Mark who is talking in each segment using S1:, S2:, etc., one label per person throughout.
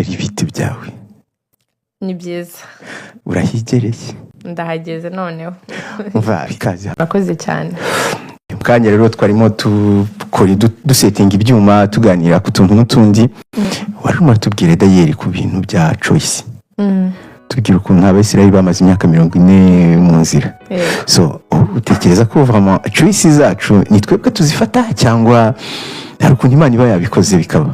S1: ibiti byawe
S2: ni byiza
S1: urahigereye
S2: ndahageze noneho
S1: umva ikaze
S2: urakoze cyane
S1: mu kanya rero twarimo dusetinga ibyuma tuganira ku tuntu n'utundi warimo tubwire Dayeri ku bintu bya choice tubwira ukuntu Abisirayeli bamaze imyaka 40 mu nzira so utekereza ko vraiment choice zacu ni twebwe tuzifata cyangwa hari ukuntu Imana iba yabikoze bikaba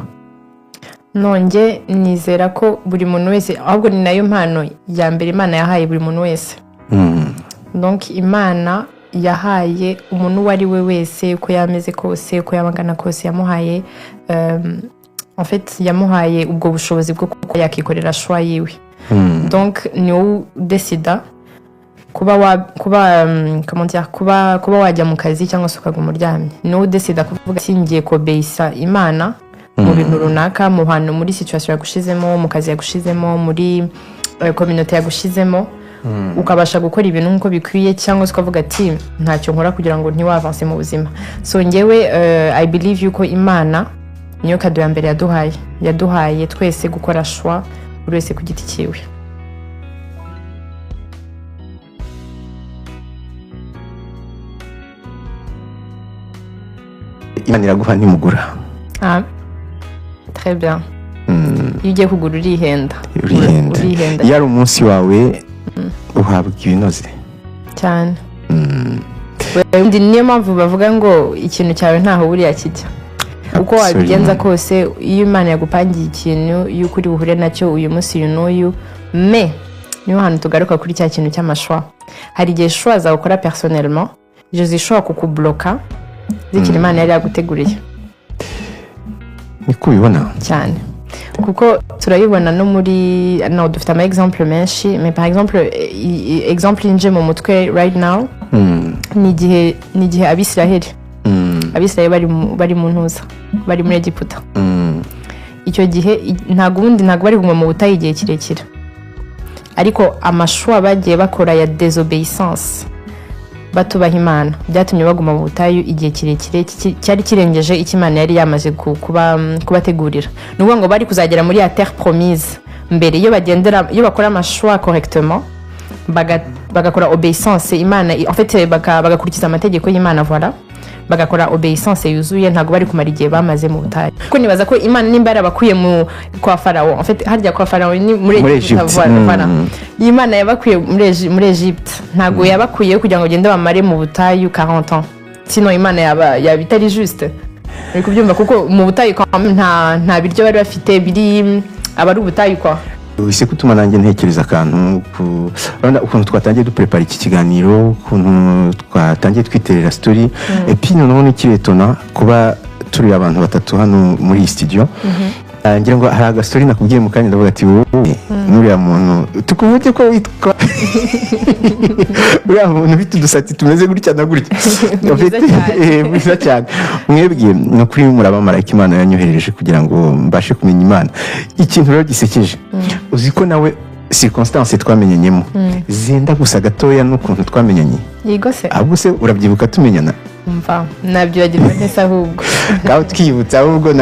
S2: nonge nizera ko buri muntu wese ahubwo ni nayo mpano ya mbere Imana yahaye buri muntu wese donc Imana yahaye umuntu wari we wese uko yameze kose uko yabangana kose yamuhaye en fait yamuhaye ubwo bushobozi bwo kuko yakikorera choix yiwe donc ni wowe décida kuba wajya mu kazi cyangwa se ukaguma uryamye ni wowe décida kuvuga singiye kobeisa Imana mu bintu runaka mu hantu muri situation yagushizemo mu kazi yagushizemo muri community yagushizemo ukabasha gukora ibintu nkuko bikwiye cyangwa se ukavuga ati ntacyo nkora kugira ngo ntiwavance mu buzima so ngewe I believe yuko Imana niyo kado ya mbere yaduhaye twese gukora choix buri wese ku giti cyiwe
S1: Imana iraguha nimugura
S2: très bien iyo ugiye kugura urihenda
S1: yari umunsi wawe uhabwa ibinoze
S2: cyane niyo mpamvu bavuga ngo ikintu cyawe ntaho buriya kijya uko wabigenza kose iyo Imana yagupangiye ikintu yuko uri buhure nacyo uyu munsi uyu n'uyu niyo hantu tugaruka kuri cya kintu cy'amashwa hari igihe choix zawe ukora personnellement je zishobora kukubloka zikiri Imana yari yaguteguriye
S1: niko ubibona
S2: cyane kuko turayibona no muri dufite ama exemple menshi mais par exemple nje mu mutwe right now ni gihe Abisirayeli bari mu ntuza bari muri Egiputa icyo gihe ntago bari guma mu butayu igihe kirekire ariko amashwa bagiye bakora ya désobéissance batubaha Imana byatumye baguma mu butayu igihe kirekire cyari kirengeje Imana yari yamaze kubategurira nuko ngo bari kuzagera muri ya terre promise mbere iyo bakora amashwa correctement bagakora obéissance Imana en fait bagakurikiza amategeko y'Imana voilà bagakora obéissance yuzuye ntago bari kumara igihe bamaze mu butayu kuko nibaza ko Imana nimba yarabakuye kwa Farao en fait harya kwa Farao ni muri Egiputa voilà Imana yabakuye muri Egypte ntago yabakuye kugira ngo gende bamare mu butayu 40 ans sinon Imana yabitari juste uri kubyumva kuko mu butayu nta biryo bari bafite biri abari ubutayu kwa
S1: wise kutuma nanjye ntekereza akantu ukuntu twatangiye duprepara iki kiganiro ukuntu twatangiye twiterera story et puis noneho nikiretona kuba turi abantu batatu hano muri studio ngira ngo hari agastori nakubwiye mu kanya ndavuga ati wowe nuriya muntu tukuvuge ko witwa uriya muntu ufite udusatsi tumeze gutya na gutya mwiza cyane mwebwe no kuri murabamarayika Imana yanyohereje kugira ngo mbashe kumenya Imana ikintu rero gisekeje uzi ko nawe circonstance twamenyenyemo zenda gusa gatoya n'ukuntu twamenyanye
S2: yego se
S1: ahubwo se urabyibuka tumenyana
S2: mva nabyo yagirwa neza ahubwo
S1: gaho twibutsa ahubwo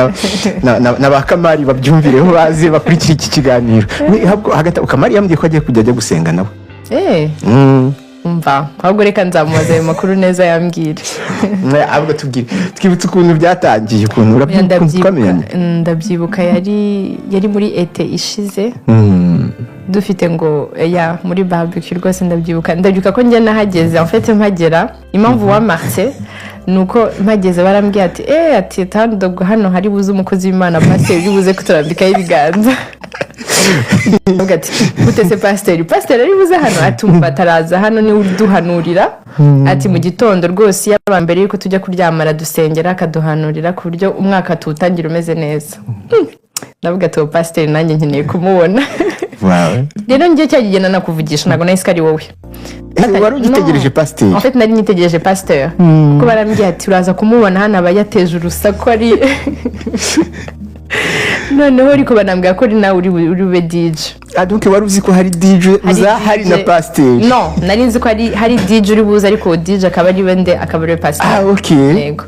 S1: na bakamari babyumvireho baze bakurikira iki kiganiro ahubwo hagati ukamari yambwiye ko agiye kujya gusenga nawe
S2: mva ahubwo reka nzamubaza ayo makuru neza yambwira
S1: ahubwo twibutse ukuntu byatangiye ukuntu urabyibuka twamenyanye
S2: ndabyibuka yari muri ete ishize dufite ngo muri barbecue rwose ndabyibuka ko njye nahageze en fait mpagera impamvu wamarse nuko mpageze barambwiye ati tandogo hano hari buze umukozi w'Imana pasteur yubuze kuturambikaho ibiganza ati gute se pasteur ari buze hano atumva ataraza hano ni uduhanurira ati mu gitondo rwose yaba mbere yuko tujya kuryamara dusengera akaduhanurira ku buryo umwaka tutangira umeze neza ndavuga ati pasteur nanjye nkeneye kumubona rero njye cyagigena nakuvugisha ntago nahise ari wowe
S1: wari ugitegereje pasteur
S2: en fait nari nitegereje pasteur kuko barambwiye ati uraza kumubona hano aba yateje urusaku ari noneho ariko banambwira ko ari nawe uri bube DJ.
S1: donc wari uzi ko hari DJ uza hari na pasteur?
S2: No, nari nzi ko hari DJ uri buze ariko DJ akaba ari wende akaba ari pasteur.
S1: Ok.
S2: Yego.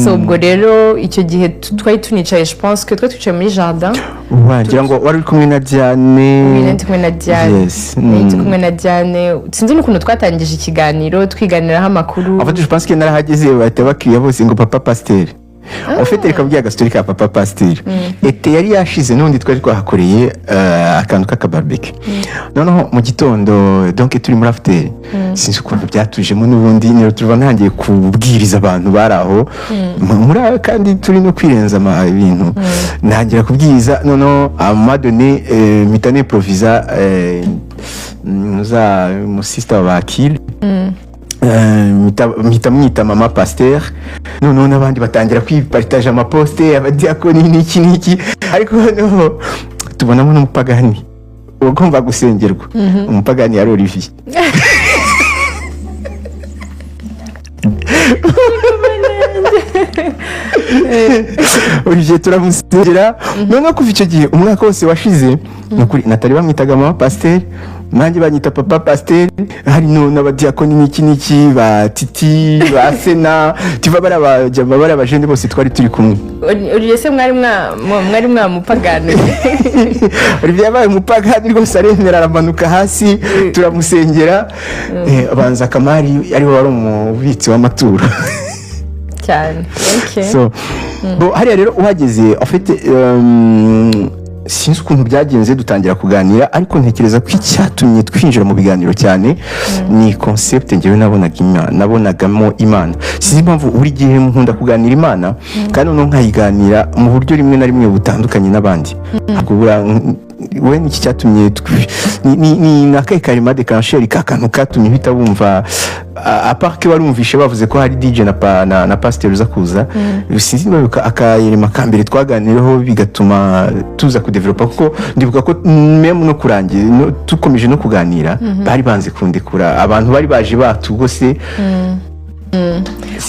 S2: So ubwo rero icyo gihe twari tunicaye, je pense que twari twicaye muri jardin.
S1: Wagira ngo wari uri kumwe na Diane.
S2: Ndi kumwe na Diane.
S1: Yes.
S2: Ndi kumwe na Diane. Sinzi n'ukuntu twatangije ikiganiro twiganiraho amakuru.
S1: En fait je pense que narahageze bahita bakiriya bose ngo papa pasteur. En fait reka bwiye agastori ka papa pasteur. Ete yari yashize n'undi twari twahakoreye akantu k'akabarbecue. Noneho mu gitondo donc turi muri after. Sinzi ukuntu byatujemo n'ubundi nero turuva ntangiye kubwiriza abantu baraho. Muri kandi turi no kwirenza ibintu. Ntangira kubwiriza noneho amadone mitane improvisa muza mu sister wa Akil. Mpita mwita mama pasteur noneho n'abandi batangira kwipartage amaposte abadiakoni n'iki ariko noneho tubonamo n'umupagani ugomba gusengerwa. Umupagani yari Olivier. Olivier turamusengera noneho kuva icyo gihe umwaka wose washize nukuri Natali bamwitaga mama pasteur, nanjye banyita papa pasteur, hari n'abadiakoni n'iki ba Titi ba Sena tiva bari abajene bose twari turi kumwe.
S2: Olivier se mwari mwamupagani?
S1: Olivier yabaye umupagani rwose aremera aramanuka hasi turamusengera. Abanza Kamari ari wari umubitsi w'amaturo
S2: cyane. Okay.
S1: So hariya rero uhageze en fait sinzi ukuntu byagenze dutangira kuganira ariko ntekereza ko icyatumye twinjira mu biganiro cyane ni concept ngewe nabonagamo Imana. Sinzi impamvu buri gihe nkunda kuganira Imana kandi no nkayiganira mu buryo rimwe na rimwe butandukanye n'abandi. Akubura we niki cyatumye ni nakaye karima de cancher kakantu katumye bita bumva apart que barumvishe bavuze ko hari DJ na pasteur uza kuza. Sinzi niba akayirema kambere twaganireho bigatuma tuza kudevelopa kuko ndibuka ko meme no kurangira tukomeje no kuganira bari banze kundekura abantu bari baje batugose.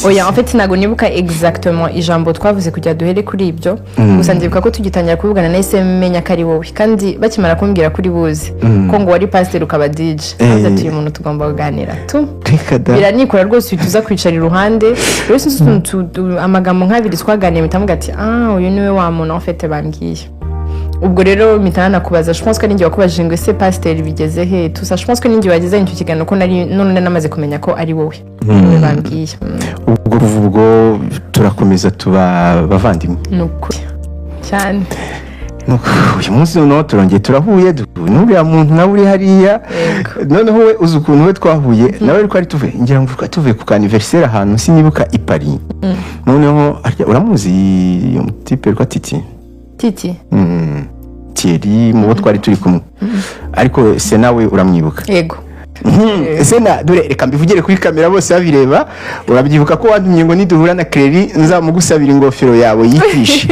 S2: Oya en fait nago nibuka exactement ijambo twavuze kujya duhere kuri ibyo gusa ndibuka ko tugitangira kuvugana na menya kari wowe kandi bakimara kumbwira kuri buze ko ngo wari pasteur ukaba DJ aza tuye umuntu tugomba kuganira tu biranikora rwose tuza kwicara iruhande rero sinzi amagambo nk'abiri twaganiye mitamuga ati uyu niwe wa muntu en fait bambwiye. Ubwo rero mitana nakubaza je pense ko ninjye wakubajije ngo ese pasteur bigeze he tusa je pense ko ninjye wageze icyo kiganiro ko none namaze kumenya ko ari wowe bambwiye.
S1: Ubwo turakomeza tuba bavandimwe
S2: nuko cyane.
S1: Uyu munsi noneho turongeye turahuye n'uriya muntu nawe uri hariya noneho we uzi ukuntu we twahuye nawe ariko ari tuvuye ngira ngo tuvuye ku anniversaire ahantu sinibuka i Paris. Noneho uramuzi uyu mutipe rwa Titi Thierry mu bo twari turi kumwe ariko se nawe uramwibuka?
S2: Yego.
S1: Sena dore reka mbivugire kuri kamera bose babireba urabyibuka ko wantumye ngo niduhura na Clary nzamugusabira ingofero yawe yitishe.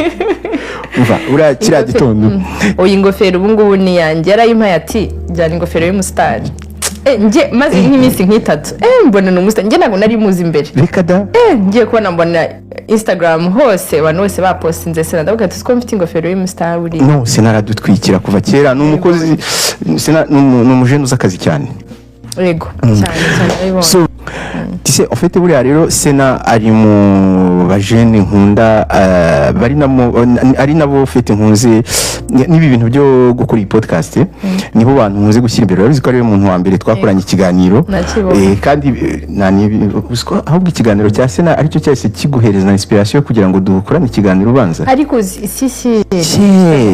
S1: Umva urakira gitondo
S2: oyi ingofero ubu ngubu ni yanjye yarayimpaye ati jyana ingofero y'umusitari. Nje maze nk'iminsi nk'itatu mbona n'umusitari nje ntabwo nari muzi imbere
S1: reka da
S2: ngiye kubona mbona Instagram hose abantu bose bapostinze Sena ndavuga ati ko mfite ingofero y'umusitari uri
S1: no Sena aradutwikira kuva kera n'umukozi Sena n'umujene uzakazi cyane.
S2: Yego cyane.
S1: So tise en fait buriya rero Sena ari mu bajene nkunda ari nabo fete nkunze nibi bintu byo gukora iyi podcast nibo bantu nkunze gushyira imbere. Urabizi ko ari umuntu wa mbere twakoranye ikiganiro kandi usko ahubwo ikiganiro cya Sena aricyo cyase kiguhereza na inspiration kugira ngo dukorane ikiganiro ubanza
S2: ariko si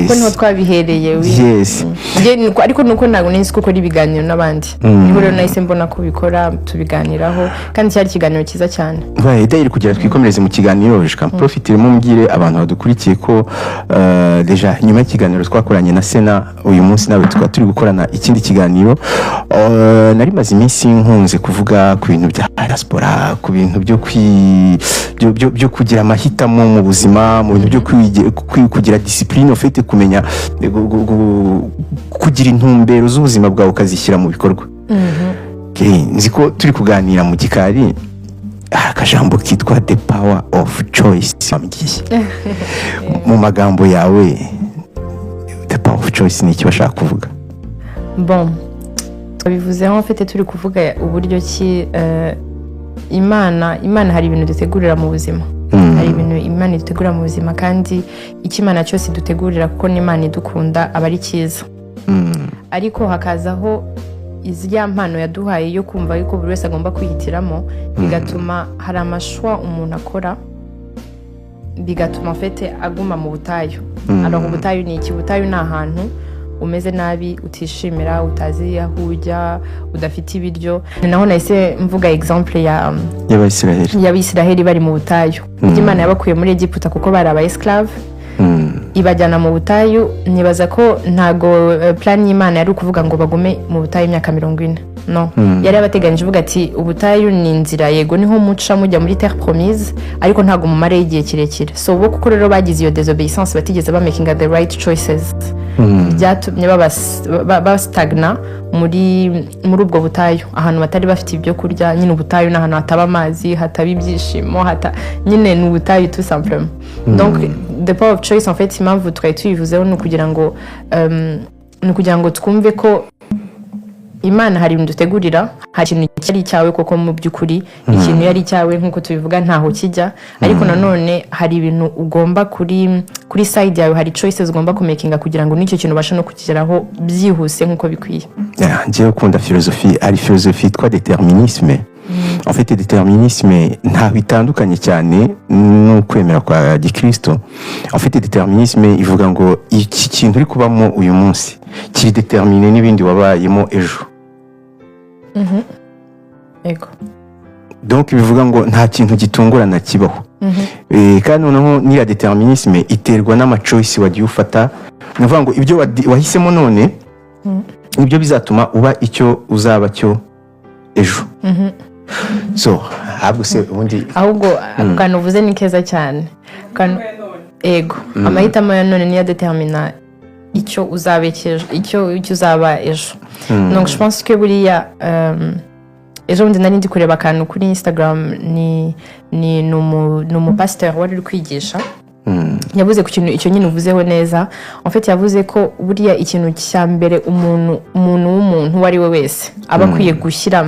S2: ko no twabihereye
S1: yes
S2: ariko nuko ntabwo nzi ko ibiganiro n'abandi niho rero nahise mbona ko bikora tubiganiraho kandi cyari ikiganiro cyiza cyane.
S1: Idea iri kugira twikomereze mu kiganiro reka profitiremo mbwire abantu badukurikiye ko deja nyuma y'ikiganiro twakoranye na Sena uyu munsi nawe tukaba turi gukorana ikindi kiganiro. Nari maze iminsi nkunze kuvuga ku bintu bya diaspora ku bintu byo kugira amahitamo mu buzima mu bintu byo kugira discipline ufite kumenya kugira intumbero z'ubuzima bwawe ukazishyira mu bikorwa. Nzi ko turi kuganira mu gikari akajambo kitwa the power of choice mu magambo yawe the power of choice ni iki bashaka kuvuga?
S2: Bon, twabivuzeho en fait turi kuvuga uburyo ki Imana hari ibintu dutegurira mu buzima. Hari ibintu Imana idutegurira mu buzima kandi icyo Imana cyose dutegurira kuko n'Imana idukunda aba ari cyiza. Ariko hakazaho izya mpano yaduhaye yo kumva yuko buri wese agomba kwihitiramo, bigatuma hari amashwa umuntu akora, bigatuma en fait aguma mu butayu. Alors ubutayu ni iki? Ubutayu ni ahantu umeze nabi, utishimira, utazi aho ujya, udafite ibiryo. Naho nahise mvuga example y'Abisiraheli bari mu butayu. Imana yabakuye muri Egiputa kuko bari aba esclave, ibajyana mu butayu. Nibaza ko ntago plan y'Imana yari ukuvuga ngo bagume mu butayu imyaka 40. No, yari abateganyije uvuga ati ubutayu ni inzira, yego niho muca mujya muri terre promise, ariko ntago mu mare y'igihe kirekire. So bo kuko rero bagize iyo disobedience, batigeze making the right choices, byatumye babastagna muri ubwo butayu, ahantu batari bafite ibyo kurya. Nyine ubutayu ni ahantu hataba amazi, hataba ibyishimo, nyine ni ubutayu tout simplement. Donc the power of choice en fait impamvu twari tuyivuzeho ni ukugira ngo twumve ko Imana hari ibintu dutegurira, hari ikintu cyari cyawe koko mu by'ukuri, ikintu yari cyawe nk'uko tubivuga ntaho kijya, ariko nanone hari ibintu ugomba kuri side yawe, hari choices ugomba kumakinga kugira ngo n'icyo kintu ubashe no kukigeraho byihuse nk'uko bikwiye.
S1: Njyewe ukunda philosophie, ari philosophie yitwa déterminisme. En fait déterminisme ntaho bitandukanye cyane n'ukwemera kwa Gikristo. En fait déterminisme ivuga ngo iki kintu uri kubamo uyu munsi kiri determine n'ibindi wabayemo ejo.
S2: Ego.
S1: Donc bivuga ngo nta kintu gitungurana kibaho. Kandi noneho niya determinisme iterwa n'ama choice wagiye ufata. Nivuga ngo ibyo wahisemo none ibyo bizatuma uba icyo uzaba cyo ejo. So ahubwo se ubundi
S2: akantu uvuze ni keza cyane. Ego, amahitamo ya none niya determina icyo uzabekeje, icyo uzaba ejo. Donc je pense que buriya ejo bundi nari ndi kureba akantu kuri Instagram, ni umupasteur wari uri kwigisha, yavuze ku kintu icyo nyine uvuzeho neza. En fait yavuze ko buriya ikintu cya mbere umuntu w'umuntu wari we wese aba akwiye gushyira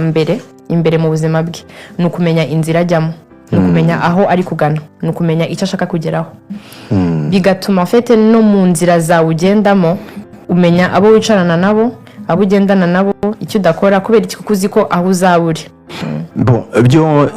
S2: imbere mu buzima bwe ni ukumenya inzira ajyamo, ni ukumenya aho ari kugana, ni ukumenya icyo ashaka kugeraho. Bigatuma en fait no mu nzira zawe ugendamo umenya abo wicarana nabo, abo ugendana nabo, icyo udakora, kubera iki kuko uzi ko aho uzaba uri.
S1: Bon, byo